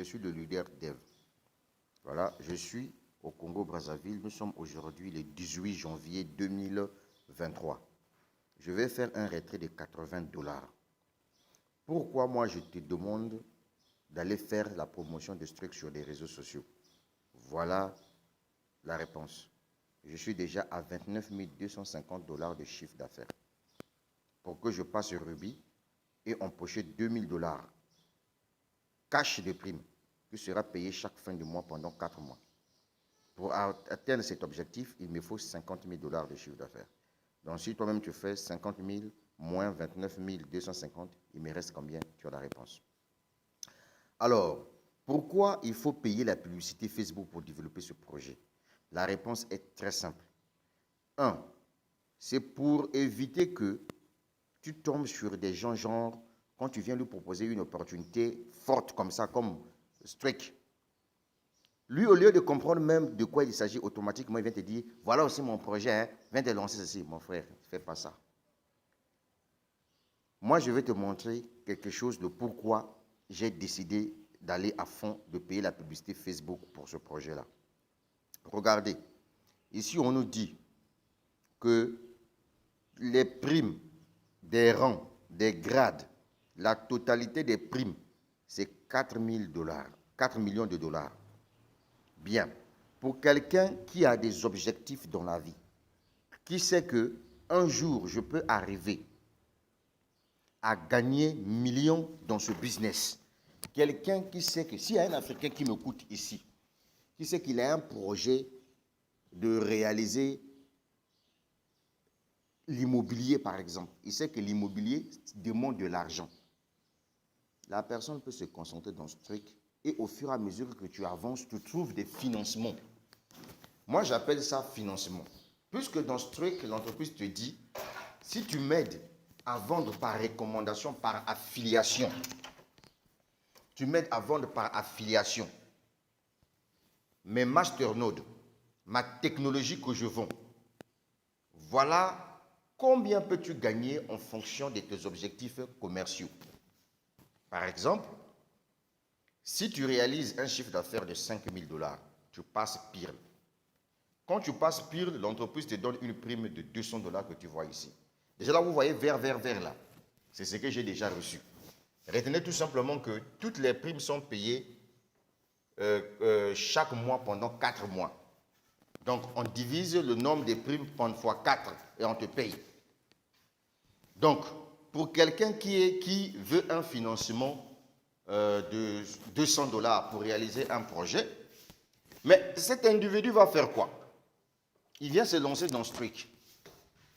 suis le leader Dev. Voilà, je suis au Congo-Brazzaville. Nous sommes aujourd'hui le 18 janvier 2023. Je vais faire un retrait de 80 $. Pourquoi moi je te demande d'aller faire la promotion de ce truc sur les réseaux sociaux? Voilà la réponse. Je suis déjà à 29 250 $ de chiffre d'affaires. Pour que je passe sur Ruby et empocher 2000 $ cash de prime qui sera payé chaque fin de mois pendant 4 mois. Pour atteindre cet objectif, il me faut 50 000 $ de chiffre d'affaires. Donc si toi-même tu fais 50 000 moins 29 250, il me reste combien? Tu as la réponse. Alors, pourquoi il faut payer la publicité Facebook pour développer ce projet? La réponse est très simple. 1. C'est pour éviter que tu tombes sur des gens genre, quand tu viens lui proposer une opportunité forte comme ça, comme Streak. Lui, au lieu de comprendre même de quoi il s'agit, automatiquement, il vient te dire, voilà aussi mon projet, hein, viens te lancer ceci. Mon frère, ne fais pas ça. Moi, je vais te montrer quelque chose de pourquoi j'ai décidé d'aller à fond, de payer la publicité Facebook pour ce projet-là. Regardez, ici, on nous dit que les primes des rangs, des grades, la totalité des primes, c'est 4 000 $, 4 millions de dollars. Bien, pour quelqu'un qui a des objectifs dans la vie, qui sait qu'un jour, je peux arriver à gagner millions dans ce business, quelqu'un qui sait que s'il y a un Africain qui m'écoute ici, qui sait qu'il a un projet de réaliser l'immobilier, par exemple, il sait que l'immobilier demande de l'argent. La personne peut se concentrer dans ce truc et au fur et à mesure que tu avances, tu trouves des financements. Moi, j'appelle ça financement. Puisque dans ce truc, l'entreprise te dit, si tu m'aides à vendre par recommandation, par affiliation, tu m'aides à vendre par affiliation, mes masternodes, ma technologie que je vends, voilà combien peux-tu gagner en fonction de tes objectifs commerciaux. Par exemple, si tu réalises un chiffre d'affaires de 5 000 $, tu passes pire. Quand tu passes pire, l'entreprise te donne une prime de 200 $ que tu vois ici. Déjà là, vous voyez vert là. C'est ce que j'ai déjà reçu. Retenez tout simplement que toutes les primes sont payées chaque mois pendant 4 mois. Donc, on divise le nombre de primes fois 4 et on te paye. Donc, pour quelqu'un qui veut un financement de 200 $ pour réaliser un projet, mais cet individu va faire quoi? Il vient se lancer dans Streak.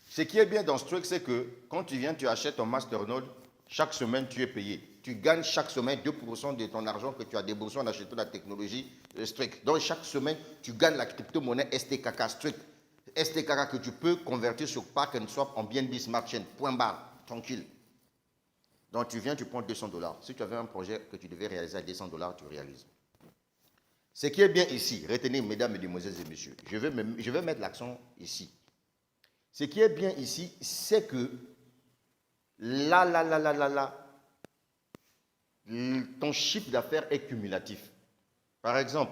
Ce qui est bien dans Streak, c'est que quand tu viens, tu achètes ton masternode, chaque semaine tu es payé. Tu gagnes chaque semaine 2% de ton argent que tu as déboursé en achetant la technologie Streak. Donc chaque semaine, tu gagnes la crypto-monnaie STKK Streak. STKK que tu peux convertir sur Park and Swap en BNB Smart Chain. Point barre, tranquille. Donc tu viens, tu prends 200 $. Si tu avais un projet que tu devais réaliser à 200 $, tu réalises. Ce qui est bien ici, retenez mesdames, mesdemoiselles et messieurs, je vais mettre l'accent ici. Ce qui est bien ici, c'est que ton chiffre d'affaires est cumulatif. Par exemple,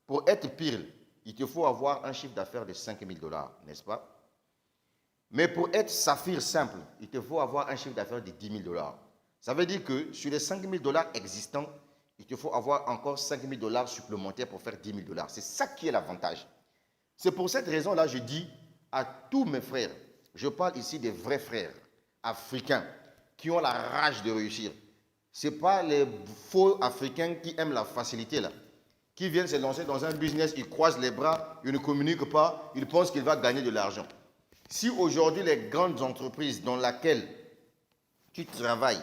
pour être pire, il te faut avoir un chiffre d'affaires de 5 000 $, n'est-ce pas? Mais pour être saphir simple, il te faut avoir un chiffre d'affaires de 10 000 $. Ça veut dire que sur les 5 000 $ existants, il te faut avoir encore 5 000 $ supplémentaires pour faire 10 000 $. C'est ça qui est l'avantage. C'est pour cette raison-là, je dis à tous mes frères, je parle ici des vrais frères africains qui ont la rage de réussir. Ce n'est pas les faux africains qui aiment la facilité là, qui viennent se lancer dans un business, ils croisent les bras, ils ne communiquent pas, ils pensent qu'ils vont gagner de l'argent. Si aujourd'hui les grandes entreprises dans lesquelles tu travailles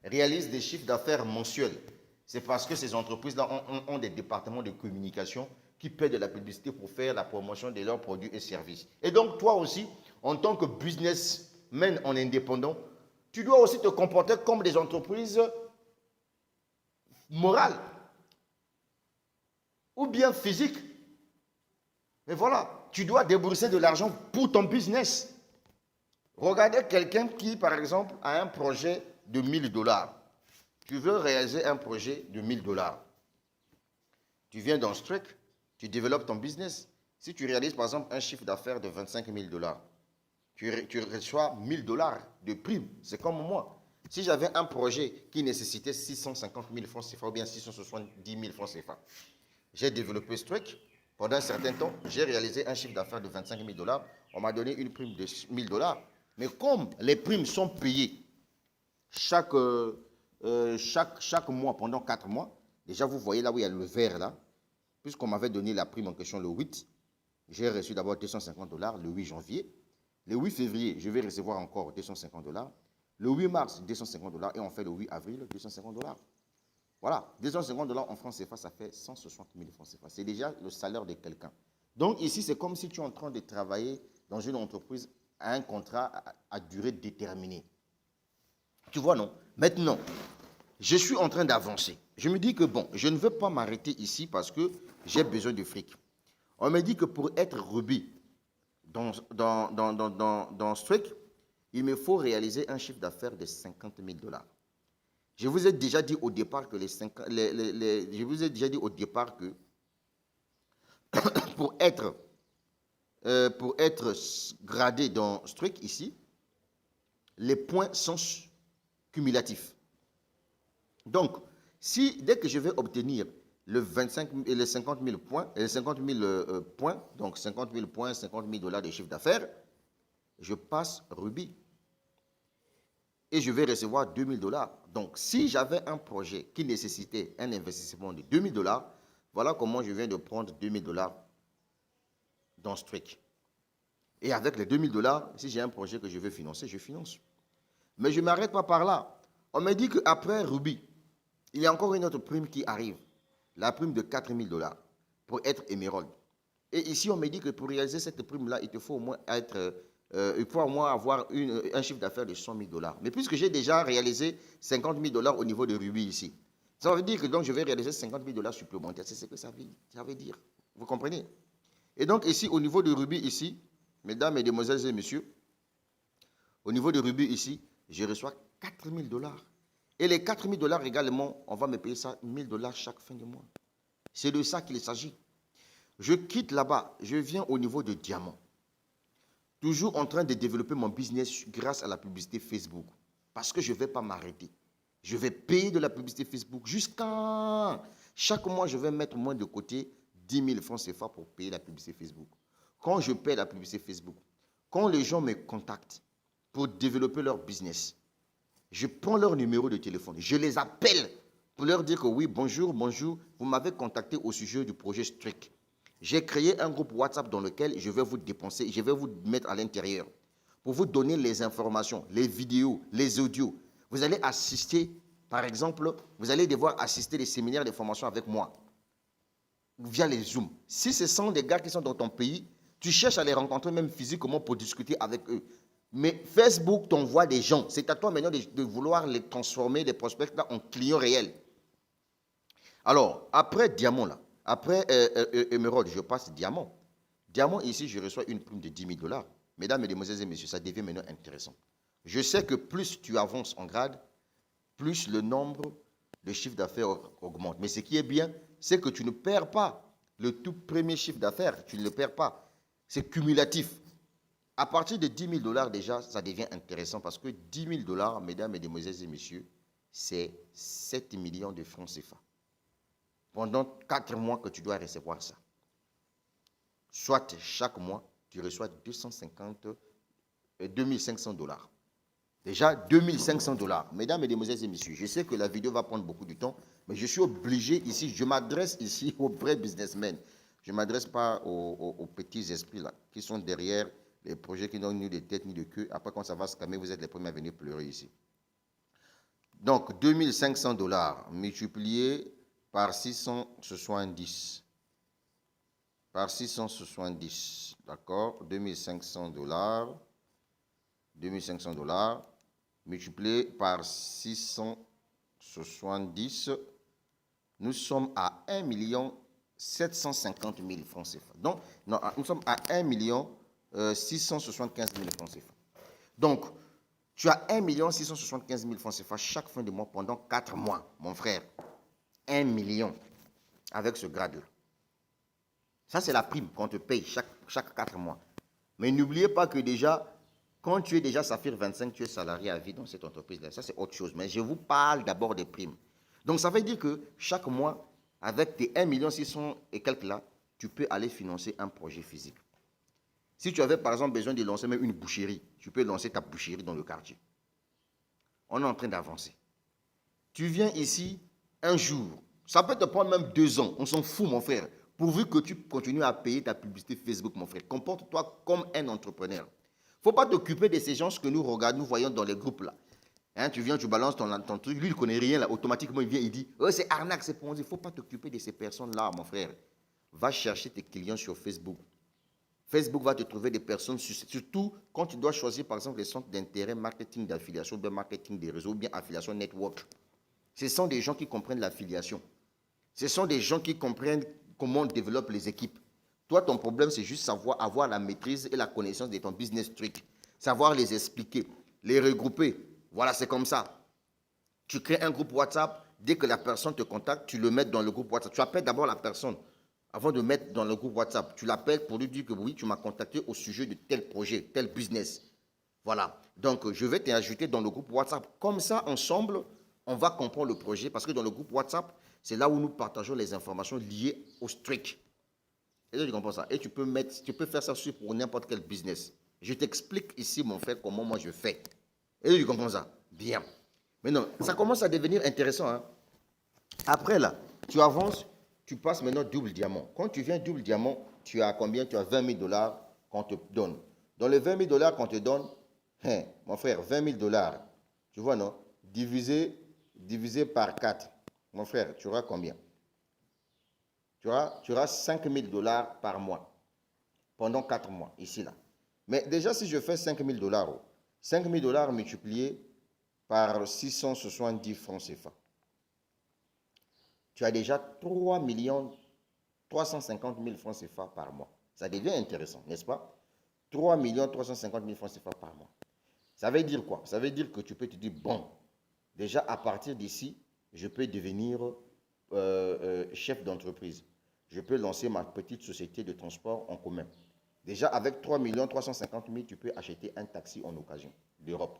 réalisent des chiffres d'affaires mensuels, c'est parce que ces entreprises-là ont des départements de communication qui paient de la publicité pour faire la promotion de leurs produits et services. Et donc, toi aussi, en tant que businessman en indépendant, tu dois aussi te comporter comme des entreprises morales ou bien physiques. Mais voilà, tu dois débourser de l'argent pour ton business. Regardez quelqu'un qui, par exemple, a un projet de 1 000 $. Tu veux réaliser un projet de 1 000 $. Tu viens dans Strict, tu développes ton business. Si tu réalises par exemple un chiffre d'affaires de 25 000 dollars, tu reçois 1 000 dollars de prime. C'est comme moi. Si j'avais un projet qui nécessitait 650 000 francs CFA ou bien 670 000 francs CFA, j'ai développé Strict. Pendant un certain temps, j'ai réalisé un chiffre d'affaires de 25 000 dollars. On m'a donné une prime de 1 000 dollars. Mais comme les primes sont payées chaque mois pendant 4 mois, déjà vous voyez là où il y a le vert là, puisqu'on m'avait donné la prime en question le 8, j'ai reçu d'abord 250 dollars le 8 janvier. Le 8 février, je vais recevoir encore 250 dollars. Le 8 mars, 250 dollars. Et on fait le 8 avril, 250 dollars. Voilà, 250 dollars en francs CFA, ça fait 160 000 francs CFA. C'est déjà le salaire de quelqu'un. Donc ici, c'est comme si tu es en train de travailler dans une entreprise à un contrat à durée déterminée. Tu vois, non? Maintenant, je suis en train d'avancer. Je me dis que bon, je ne veux pas m'arrêter ici parce que j'ai besoin de fric. On me dit que pour être Ruby dans Strict, il me faut réaliser un chiffre d'affaires de 50 000 dollars. Je vous ai déjà dit au départ que pour être gradé dans Strict ici, les points sont cumulatifs. Donc, si dès que je vais obtenir les 50 000 points, donc 50 000 points, 50 000 dollars de chiffre d'affaires, je passe Ruby. Et je vais recevoir 2 000 dollars. Donc, si j'avais un projet qui nécessitait un investissement de 2 000 dollars, voilà comment je viens de prendre 2 000 dollars dans Strict. Et avec les 2 000 dollars, si j'ai un projet que je veux financer, je finance. Mais je ne m'arrête pas par là. On me dit qu'après Ruby, il y a encore une autre prime qui arrive. La prime de 4 000 dollars pour être émeraude. Et ici, on me dit que pour réaliser cette prime-là, il te faut au moins avoir un chiffre d'affaires de 100 000 dollars. Mais puisque j'ai déjà réalisé 50 000 dollars au niveau de Ruby ici, ça veut dire que donc je vais réaliser 50 000 dollars supplémentaires. C'est ce que ça veut dire. Vous comprenez? Et donc ici, au niveau de Ruby ici, mesdames, mesdemoiselles et messieurs, au niveau de Ruby ici, je reçois 4 000 dollars. Et les 4 000 dollars également, on va me payer ça 1 000 dollars chaque fin de mois. C'est de ça qu'il s'agit. Je quitte là-bas, je viens au niveau de diamant. Toujours en train de développer mon business grâce à la publicité Facebook. Parce que je ne vais pas m'arrêter. Je vais payer de la publicité Facebook jusqu'à... Chaque mois, je vais mettre moins de côté 10 000 francs CFA pour payer la publicité Facebook. Quand je paie la publicité Facebook, quand les gens me contactent pour développer leur business, je prends leur numéro de téléphone, je les appelle pour leur dire que oui, bonjour, vous m'avez contacté au sujet du projet Strict. J'ai créé un groupe WhatsApp dans lequel je vais vous dépenser, je vais vous mettre à l'intérieur pour vous donner les informations, les vidéos, les audios. Vous allez assister, par exemple, vous allez devoir assister des séminaires de formation avec moi via les Zoom. Si ce sont des gars qui sont dans ton pays, tu cherches à les rencontrer même physiquement pour discuter avec eux. Mais Facebook t'envoie des gens. C'est à toi maintenant de vouloir les transformer, les prospects là, en clients réels. Alors, après diamant là, après émeraude, je passe diamant. Diamant ici, je reçois une prime de 10 000 dollars. Mesdames, mesdemoiselles et messieurs, ça devient maintenant intéressant. Je sais que plus tu avances en grade, plus le nombre de chiffres d'affaires augmente. Mais ce qui est bien, c'est que tu ne perds pas le tout premier chiffre d'affaires. Tu ne le perds pas. C'est cumulatif. À partir de 10 000 dollars déjà, ça devient intéressant parce que 10 000 dollars, mesdames, mesdemoiselles et messieurs, c'est 7 millions de francs CFA. Pendant 4 mois que tu dois recevoir ça. Soit chaque mois, tu reçois 2500 dollars. Déjà 2500 dollars. Mesdames, mesdemoiselles et messieurs, je sais que la vidéo va prendre beaucoup de temps, mais je suis obligé ici, je m'adresse ici aux vrais businessmen. Je ne m'adresse pas aux petits esprits là, qui sont derrière les projets qui n'ont ni de tête ni de queue. Après, quand ça va se calmer, vous êtes les premiers à venir pleurer ici. Donc, 2500 dollars multiplié par 670. Par 670, d'accord? 2500 dollars. 2500 dollars multiplié par 670, nous sommes à 1 750 000 francs CFA. Donc, non, nous sommes à 1 675 000 francs CFA. Donc, tu as 1 675 000 francs CFA chaque fin de mois pendant 4 mois, mon frère. 1 million. avec ce grade-là. Ça, c'est la prime qu'on te paye chaque 4 mois. Mais n'oubliez pas que déjà, quand tu es déjà Saphir 25, tu es salarié à vie dans cette entreprise-là. Ça, c'est autre chose. Mais je vous parle d'abord des primes. Donc, ça veut dire que chaque mois, avec tes 1 600 000 et quelques là, tu peux aller financer un projet physique. Si tu avais, par exemple, besoin de lancer même une boucherie, tu peux lancer ta boucherie dans le quartier. On est en train d'avancer. Tu viens ici un jour. Ça peut te prendre même 2 ans. On s'en fout, mon frère. Pourvu que tu continues à payer ta publicité Facebook, mon frère. Comporte-toi comme un entrepreneur. Il ne faut pas t'occuper de ces gens que nous regardons, nous voyons dans les groupes là. Hein, tu viens, tu balances ton truc. Lui, il ne connaît rien là. Automatiquement, il vient, il dit oh, c'est arnaque, c'est ponzi. Il ne faut pas t'occuper de ces personnes-là, mon frère. Va chercher tes clients sur Facebook. Facebook va te trouver des personnes, surtout quand tu dois choisir par exemple les centres d'intérêt, marketing d'affiliation, bien marketing des réseaux, bien affiliation network. Ce sont des gens qui comprennent l'affiliation. Ce sont des gens qui comprennent comment on développe les équipes. Toi, ton problème, c'est juste savoir avoir la maîtrise et la connaissance de ton business trick. Savoir les expliquer, les regrouper. Voilà, c'est comme ça. Tu crées un groupe WhatsApp. Dès que la personne te contacte, tu le mets dans le groupe WhatsApp. Tu appelles d'abord la personne. Avant de mettre dans le groupe WhatsApp, tu l'appelles pour lui dire que oui, tu m'as contacté au sujet de tel projet, tel business. Voilà. Donc, je vais t'ajouter dans le groupe WhatsApp. Comme ça, ensemble, on va comprendre le projet parce que dans le groupe WhatsApp, c'est là où nous partageons les informations liées au streak. Et tu comprends ça. Et tu peux faire ça aussi pour n'importe quel business. Je t'explique ici, mon frère, comment moi je fais. Et tu comprends ça. Bien. Maintenant, ça commence à devenir intéressant. Hein. Après, là, tu avances, tu passes maintenant double diamant. Quand tu viens double diamant, tu as combien? Tu as 20 000 $ qu'on te donne. Dans les 20 000 $ qu'on te donne, hein, mon frère, 20 000 $, tu vois, non? Divisé par 4. Mon frère, tu auras combien? Tu auras 5 000 $ par mois pendant 4 mois, ici, là. Mais déjà, si je fais 5 000 $, 5 000 $ multiplié par 670 francs CFA, tu as déjà 3 350 000 francs CFA par mois. Ça devient intéressant, n'est-ce pas? 3 350 000 francs CFA par mois. Ça veut dire quoi? Ça veut dire que tu peux te dire, bon, déjà à partir d'ici, je peux devenir chef d'entreprise. Je peux lancer ma petite société de transport en commun. Déjà avec 3 350 000, tu peux acheter un taxi en occasion d'Europe.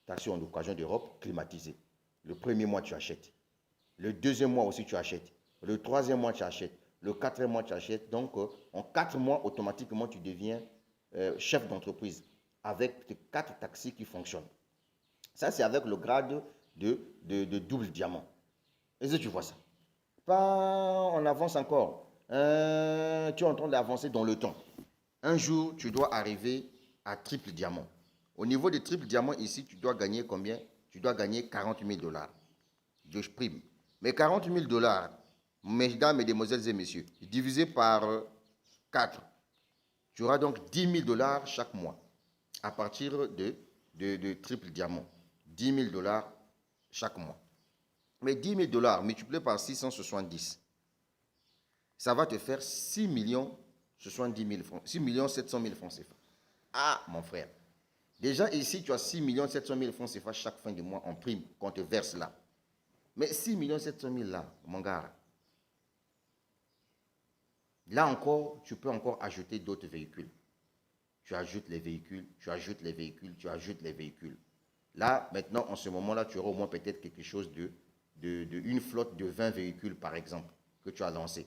Taxi en occasion d'Europe climatisé. Le premier mois, tu achètes. Le deuxième mois aussi, tu achètes. Le troisième mois, tu achètes. Le quatrième mois, tu achètes. Donc, en 4 mois, automatiquement, tu deviens chef d'entreprise avec 4 taxis qui fonctionnent. Ça, c'est avec le grade de double diamant. Est-ce que tu vois ça? Pas, on avance encore. Tu es en train d'avancer dans le temps. Un jour, tu dois arriver à triple diamant. Au niveau des triple diamants, ici, tu dois gagner combien? Tu dois gagner 40 000 $ de prime. Mais 40 000 $, mesdames, mesdemoiselles et messieurs, divisé par 4, tu auras donc 10 000 $ chaque mois à partir de triple diamant. 10 000 $ chaque mois. Mais 10 000 $ multiplié par 670, ça va te faire 6 70 000 francs, 6 700 000 francs CFA. Ah, mon frère. Déjà ici, tu as 6 700 000 francs CFA chaque fin de mois en prime qu'on te verse là. Mais 6 700 000 là, mon gars, là encore, tu peux encore ajouter d'autres véhicules. Tu ajoutes les véhicules, tu ajoutes les véhicules, tu ajoutes les véhicules. Là, maintenant, en ce moment-là, tu auras au moins peut-être quelque chose une flotte de 20 véhicules, par exemple, que tu as lancé.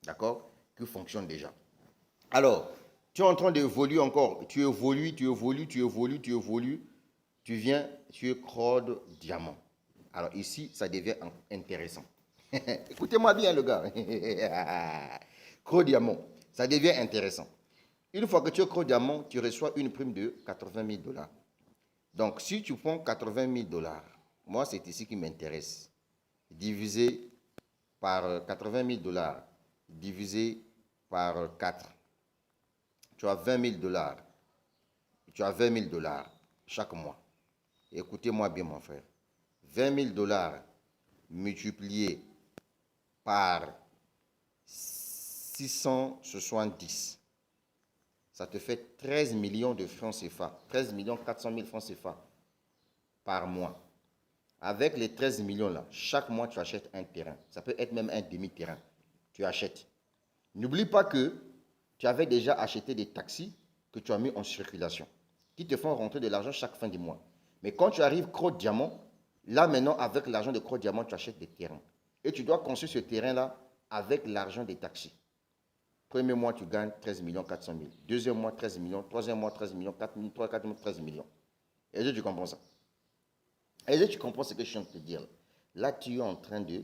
D'accord? Qui fonctionne déjà. Alors, tu es en train d'évoluer encore. Tu évolues. Tu viens, tu es Crowd Diamant. Alors ici, ça devient intéressant. Écoutez-moi bien, le gars. Crowd Diamant, ça devient intéressant. Une fois que tu es Crowd Diamant, tu reçois une prime de 80 000 $. Donc, si tu prends 80 000 $, moi, c'est ici qui m'intéresse. Divisé par 80 000 $, divisé par 4. Tu as 20 000 $. Tu as 20 000 $ chaque mois. Écoutez-moi bien, mon frère. 20 000 $ multiplié par 670, ça te fait 13 millions de francs CFA, 13 400 000 francs CFA par mois. Avec les 13 millions là, chaque mois, tu achètes un terrain. Ça peut être même un demi-terrain. Tu achètes. N'oublie pas que tu avais déjà acheté des taxis que tu as mis en circulation, qui te font rentrer de l'argent chaque fin du mois. Mais quand tu arrives Croc Diamant, là maintenant, avec l'argent de Croc Diamant, tu achètes des terrains. Et tu dois construire ce terrain-là avec l'argent des taxis. Premier mois, tu gagnes 13 millions 400 000. Deuxième mois, 13 millions. Troisième mois, 13 millions. 4 millions, 3, 4 millions, 13 millions. Est-ce que tu comprends ça? Est-ce que tu comprends ce que je suis en train de te dire? Là, tu es en train de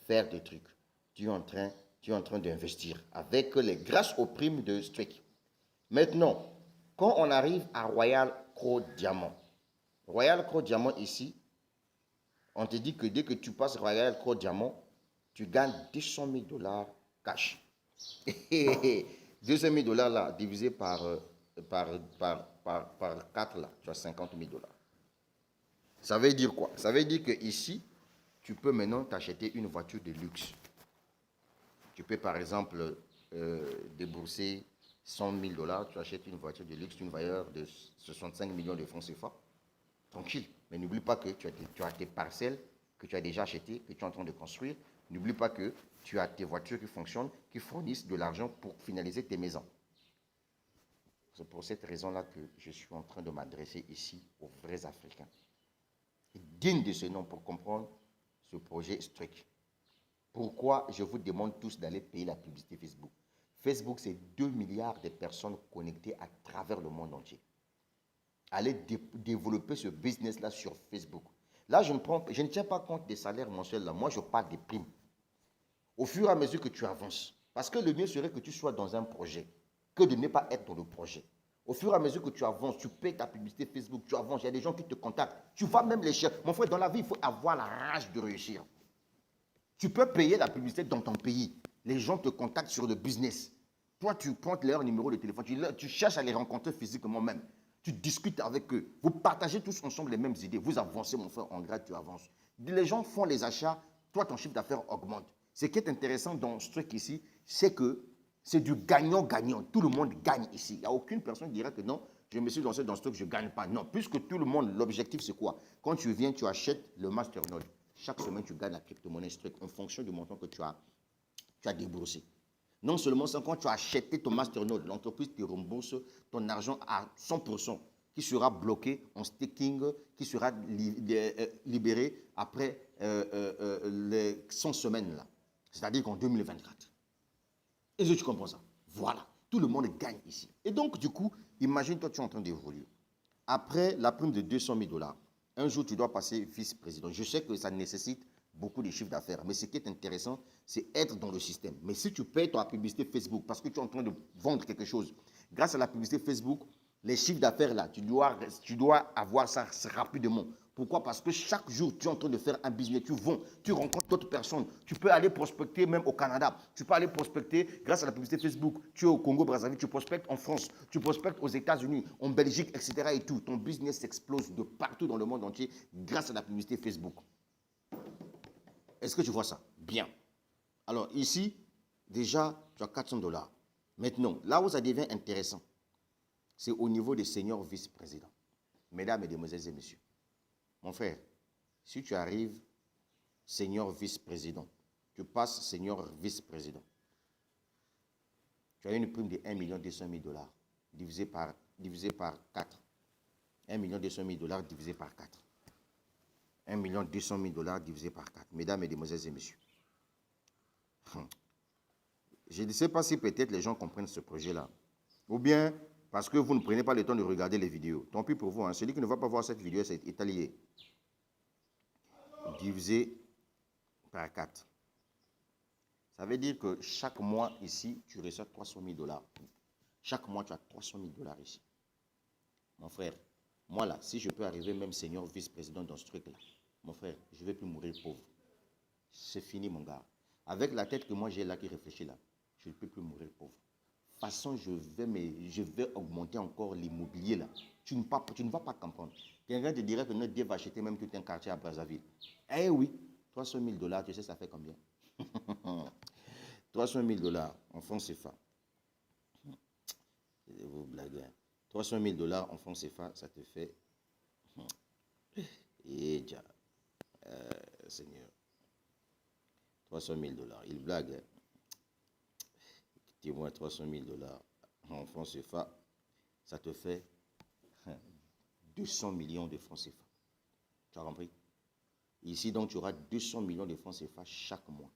faire des trucs. Tu es en train d'investir avec grâce aux primes de Streak. Maintenant, quand on arrive à Royal Crow Diamant, Royal Crow Diamant ici, on te dit que dès que tu passes Royal Crow Diamant, tu gagnes 200 000 dollars cash. 200 000 dollars là, divisé par 4 là, tu as 50 000 dollars. Ça veut dire quoi? Ça veut dire que ici, tu peux maintenant t'acheter une voiture de luxe. Tu peux par exemple débourser 100 000 dollars, tu achètes une voiture de luxe, une valeur de 65 millions de francs CFA. Tranquille. Mais n'oublie pas que tu as tes parcelles que tu as déjà achetées, que tu es en train de construire. N'oublie pas que tu as tes voitures qui fonctionnent, qui fournissent de l'argent pour finaliser tes maisons. C'est pour cette raison-là que je suis en train de m'adresser ici aux vrais Africains. Digne de ce nom pour comprendre ce projet Streak. Pourquoi je vous demande tous d'aller payer la publicité Facebook? Facebook, c'est 2 milliards de personnes connectées à travers le monde entier. Allez développer ce business-là sur Facebook. Là, je ne tiens pas compte des salaires mensuels. Là. Moi, je parle des primes. Au fur et à mesure que tu avances. Parce que le mieux serait que tu sois dans un projet que de ne pas être dans le projet. Au fur et à mesure que tu avances, tu payes ta publicité Facebook, tu avances, il y a des gens qui te contactent. Tu vas même les chercher. Mon frère, dans la vie, il faut avoir la rage de réussir. Tu peux payer la publicité dans ton pays. Les gens te contactent sur le business. Toi, tu prends leur numéro de téléphone, tu cherches à les rencontrer physiquement même. Tu discutes avec eux. Vous partagez tous ensemble les mêmes idées. Vous avancez, mon frère, en grade, tu avances. Les gens font les achats, toi, ton chiffre d'affaires augmente. Ce qui est intéressant dans ce truc ici, c'est que c'est du gagnant-gagnant. Tout le monde gagne ici. Il n'y a aucune personne qui dira que non, je me suis lancé dans ce truc, je ne gagne pas. Non, puisque tout le monde, l'objectif, c'est quoi? Quand tu viens, tu achètes le masternode. Chaque semaine, tu gagnes la crypto-monnaie Streak en fonction du montant que tu as déboursé. Non seulement ça, quand tu as acheté ton masternode, l'entreprise te rembourse ton argent à 100%, qui sera bloqué en staking, qui sera libéré après les 100 semaines là. C'est-à-dire qu'en 2024. Est-ce que tu comprends ça? Voilà. Tout le monde gagne ici. Et donc, du coup, imagine-toi, tu es en train d'évoluer. Après la prime de 200 000 dollars, un jour, tu dois passer vice-président. Je sais que ça nécessite beaucoup de chiffres d'affaires, mais ce qui est intéressant, c'est être dans le système. Mais si tu payes ta publicité Facebook parce que tu es en train de vendre quelque chose, grâce à la publicité Facebook, les chiffres d'affaires là, tu dois avoir ça rapidement. Pourquoi? Parce que chaque jour, tu es en train de faire un business, tu vends, tu rencontres d'autres personnes. Tu peux aller prospecter même au Canada. Tu peux aller prospecter grâce à la publicité Facebook. Tu es au Congo-Brazzaville, tu prospectes en France, tu prospectes aux États-Unis, en Belgique, etc. Et tout. Ton business explose de partout dans le monde entier grâce à la publicité Facebook. Est-ce que tu vois ça? Bien. Alors ici, déjà, tu as 400 dollars. Maintenant, là où ça devient intéressant, c'est au niveau des seniors vice-présidents. Mesdames, Mesdemoiselles et Messieurs, mon frère, si tu arrives senior vice-président, tu passes senior vice-président, tu as une prime de 1 200 000 dollars divisé par 4. 1 200 000 dollars divisé par 4. 1 200 000 dollars divisé par 4. Mesdames, Mesdemoiselles et Messieurs. Je ne sais pas si peut-être les gens comprennent ce projet-là. Ou bien parce que vous ne prenez pas le temps de regarder les vidéos. Tant pis pour vous. Hein. Celui qui ne va pas voir cette vidéo, c'est italien. Divisé par 4. Ça veut dire que chaque mois ici, tu reçois 300 000 dollars. Chaque mois, tu as 300 000 dollars ici. Mon frère, moi là, si je peux arriver même senior vice-président dans ce truc-là, mon frère, je ne vais plus mourir pauvre. C'est fini, mon gars. Avec la tête que moi j'ai là qui réfléchit là, je ne peux plus mourir pauvre. De toute façon, je vais augmenter encore l'immobilier là. Tu ne vas pas comprendre. Quelqu'un te dirait que notre Dieu va acheter même tout un quartier à Brazzaville. Eh oui, 300 000 dollars, tu sais, ça fait combien? 300 000 dollars en francs CFA. Vous blaguez. 300 000 dollars en francs CFA, ça te fait. Et déjà. Seigneur. 300 000 dollars. Il blague. Hein? Écoutez-moi, 300 000 dollars en francs CFA, ça te fait 200 millions de francs CFA. Tu as compris? Ici, donc, tu auras 200 millions de francs CFA chaque mois.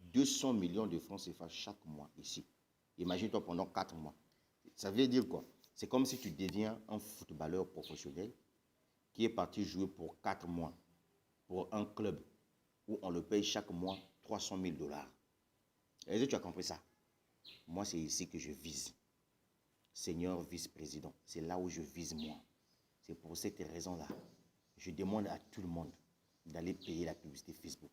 200 millions de francs CFA chaque mois ici. Imagine-toi pendant 4 mois. Ça veut dire quoi? C'est comme si tu deviens un footballeur professionnel qui est parti jouer pour 4 mois pour un club où on le paye chaque mois 300 000 dollars. Est-ce que tu as compris ça? Moi, c'est ici que je vise. Seigneur vice-président, c'est là où je vise moi. C'est pour cette raison-là. Je demande à tout le monde d'aller payer la publicité Facebook.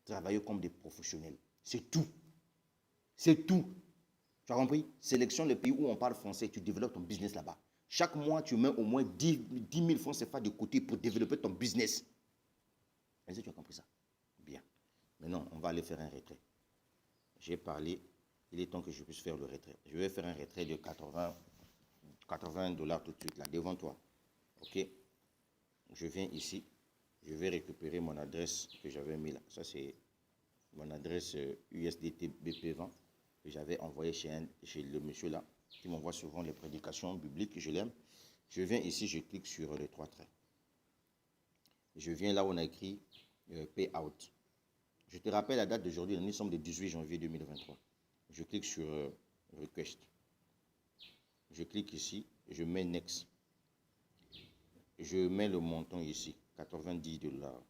Travailler comme des professionnels. C'est tout. C'est tout. Tu as compris? Sélectionne le pays où on parle français, tu développes ton business là-bas. Chaque mois, tu mets au moins 10 000 francs CFA de côté pour développer ton business. Est-ce que tu as compris ça? Bien. Maintenant, on va aller faire un retrait. J'ai parlé, il est temps que je puisse faire le retrait. Je vais faire un retrait de 80 dollars tout de suite, là, devant toi. OK? Je viens ici. Je vais récupérer mon adresse que j'avais mis là. Ça, c'est mon adresse USDT BP20 que j'avais envoyé chez le monsieur là, qui m'envoie souvent les prédications bibliques, je l'aime. Je viens ici, je clique sur les 3 traits. Je viens là où on a écrit Payout. Je te rappelle la date d'aujourd'hui, nous sommes le 18 janvier 2023. Je clique sur Request. Je clique ici, je mets Next. Je mets le montant ici, 90 dollars.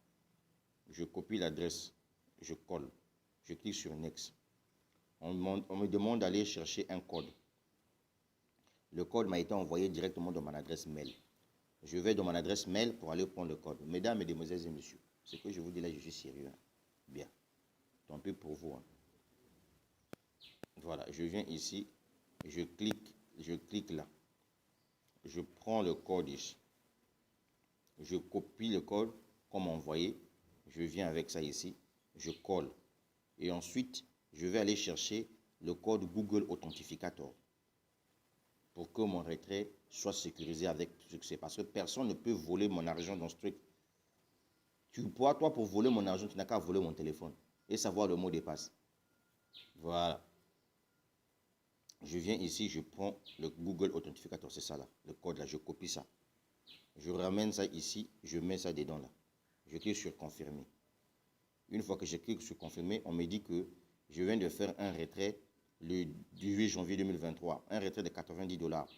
Je copie l'adresse, je colle. Je clique sur Next. On me demande d'aller chercher un code. Le code m'a été envoyé directement dans mon adresse mail. Je vais dans mon adresse mail pour aller prendre le code. Mesdames, Mesdemoiselles et Messieurs, ce que je vous dis là, je suis sérieux. Hein. Bien. Tant pis pour vous. Hein. Voilà, je viens ici, je clique là. Je prends le code ici. Je copie le code comme envoyé. Je viens avec ça ici. Je colle. Et ensuite, je vais aller chercher le code Google Authentificator pour que mon retrait soit sécurisé avec succès. Parce que personne ne peut voler mon argent dans ce truc. Tu pourras, toi, pour voler mon argent, tu n'as qu'à voler mon téléphone et savoir le mot de passe. Voilà. Je viens ici, je prends le Google Authentificator, c'est ça là, le code là, je copie ça. Je ramène ça ici, je mets ça dedans là. Je clique sur confirmer. Une fois que je clique sur confirmer, on me dit que je viens de faire un retrait le 18 janvier 2023, un retrait de 90 dollars.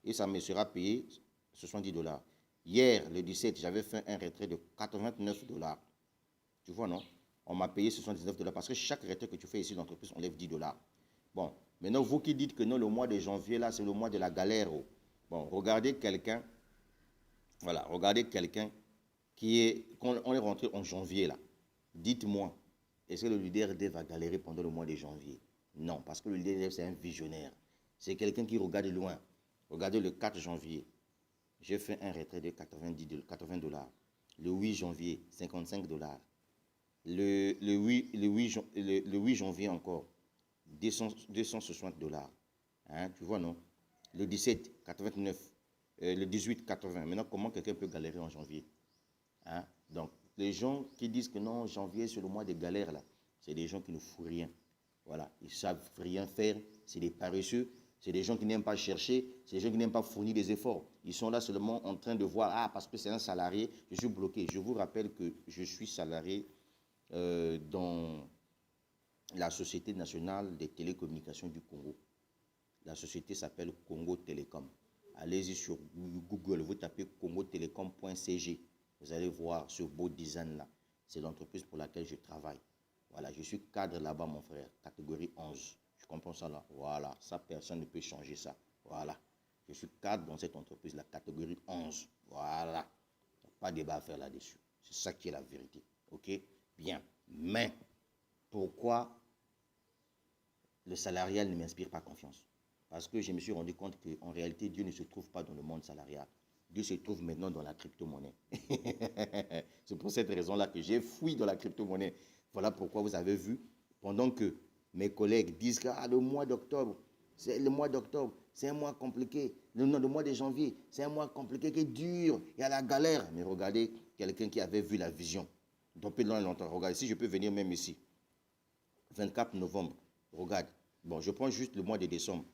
Et ça me sera payé 70 dollars. Hier, le 17, j'avais fait un retrait de 89 dollars. Tu vois, non? On m'a payé 79 dollars parce que chaque retrait que tu fais ici, l'entreprise enlève 10 dollars. Bon, maintenant, vous qui dites que non, le mois de janvier, là, c'est le mois de la galère. Oh. Bon, regardez quelqu'un, voilà, regardez quelqu'un qui est, quand on est rentré en janvier, là. Dites-moi, est-ce que le leader D va galérer pendant le mois de janvier? Non, parce que le leader D, c'est un visionnaire. C'est quelqu'un qui regarde loin. Regardez le 4 janvier, j'ai fait un retrait de 80 dollars. Le 8 janvier, 55 dollars. Le 8 janvier encore, 260 dollars. Hein, tu vois, non? Le 17, 89. Le 18, 80. Maintenant, comment quelqu'un peut galérer en janvier? Hein? Donc, les gens qui disent que non, janvier, c'est le mois des galères, là, c'est des gens qui ne font rien. Voilà, ils ne savent rien faire, c'est des paresseux, c'est des gens qui n'aiment pas chercher, c'est des gens qui n'aiment pas fournir des efforts. Ils sont là seulement en train de voir, ah, parce que c'est un salarié, je suis bloqué. Je vous rappelle que je suis salarié dans la Société nationale des télécommunications du Congo. La société s'appelle Congo Télécom. Allez-y sur Google, vous tapez congotelecom.cg. Vous allez voir ce beau design-là. C'est l'entreprise pour laquelle je travaille. Voilà, je suis cadre là-bas, mon frère, catégorie 11. Je comprends ça là. Voilà, ça, personne ne peut changer ça. Voilà. Je suis cadre dans cette entreprise, la catégorie 11. Voilà. Il n'y a pas de débat à faire là-dessus. C'est ça qui est la vérité. OK? Bien. Mais, pourquoi le salarial ne m'inspire pas confiance? Parce que je me suis rendu compte qu'en réalité, Dieu ne se trouve pas dans le monde salarial. Dieu se trouve maintenant dans la crypto-monnaie. C'est pour cette raison-là que j'ai fui dans la crypto-monnaie. Voilà pourquoi vous avez vu, pendant que mes collègues disent que le mois d'octobre, C'est le mois d'octobre, c'est un mois compliqué. Le mois de janvier, c'est un mois compliqué, qui est dur, il y a la galère. Mais regardez, quelqu'un qui avait vu la vision depuis longtemps. Regardez, si je peux venir même ici. 24 novembre, regarde. Bon, je prends juste le mois de décembre.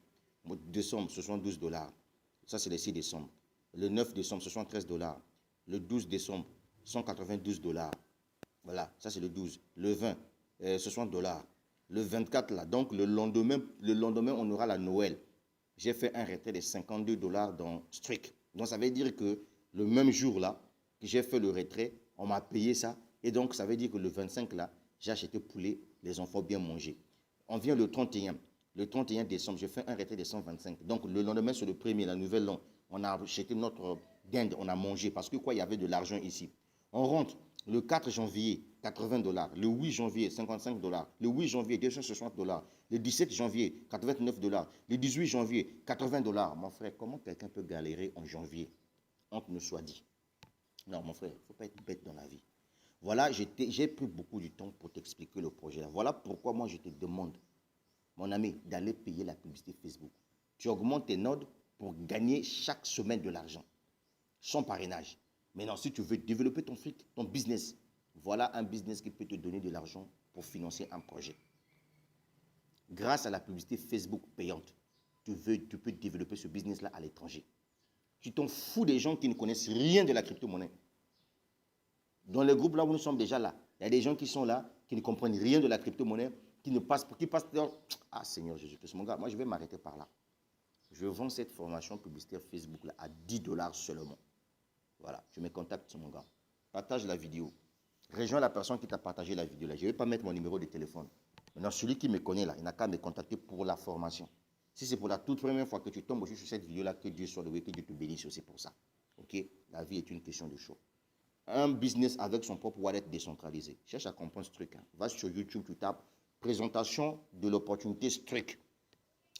Décembre, 72 $. Ça, c'est le 6 décembre. Le 9 décembre, 73 $. Le 12 décembre, 192 $. Voilà, ça c'est le 12. Le 20, 60 $. Le 24, là, donc le lendemain, on aura la Noël. J'ai fait un retrait de 52 $ dans Strict. Donc, ça veut dire que le même jour, là, que j'ai fait le retrait, on m'a payé ça. Et donc, ça veut dire que le 25, là, j'ai acheté poulet, les enfants bien mangés. On vient le 31. Le 31 décembre, je fais un retrait de 125. Donc, le lendemain, sur le premier, la nouvelle an, on a acheté notre dinde, on a mangé. Parce que quoi, il y avait de l'argent ici. On rentre le 4 janvier, 80 $. Le 8 janvier, 55 $. Le 8 janvier, 260 $. Le 17 janvier, 89 $. Le 18 janvier, 80 $. Mon frère, comment quelqu'un peut galérer en janvier? Honte ne soit dit. Non, mon frère, il ne faut pas être bête dans la vie. Voilà, j'ai pris beaucoup de temps pour t'expliquer le projet. Voilà pourquoi moi je te demande, mon ami, d'aller payer la publicité Facebook. Tu augmentes tes nodes pour gagner chaque semaine de l'argent, sans parrainage. Maintenant, si tu veux développer ton fric, ton business, voilà un business qui peut te donner de l'argent pour financer un projet. Grâce à la publicité Facebook payante, tu peux développer ce business-là à l'étranger. Tu t'en fous des gens qui ne connaissent rien de la crypto-monnaie. Dans le groupe là où nous sommes déjà là, il y a des gens qui sont là, qui ne comprennent rien de la crypto-monnaie, qui passent dans... Ah Seigneur Jésus-Christ, mon gars, moi je vais m'arrêter par là. Je vends cette formation publicitaire Facebook là à 10 $ seulement. Voilà, je me contacte, mon gars. Partage la vidéo. Rejoins la personne qui t'a partagé la vidéo là. Je ne vais pas mettre mon numéro de téléphone. Maintenant, celui qui me connaît là, il n'a qu'à me contacter pour la formation. Si c'est pour la toute première fois que tu tombes aussi sur cette vidéo là, que Dieu soit loué, que Dieu te bénisse aussi pour ça. Ok? La vie est une question de choix. Un business avec son propre wallet décentralisé. Cherche à comprendre ce truc. Hein. Va sur YouTube, tu tapes présentation de l'opportunité Strict.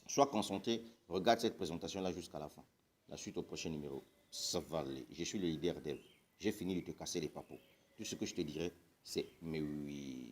Sois concentré, regarde cette présentation-là jusqu'à la fin. La suite au prochain numéro. Ça va aller. Je suis le leader d'elle. J'ai fini de te casser les papos. Tout ce que je te dirais, c'est mais oui.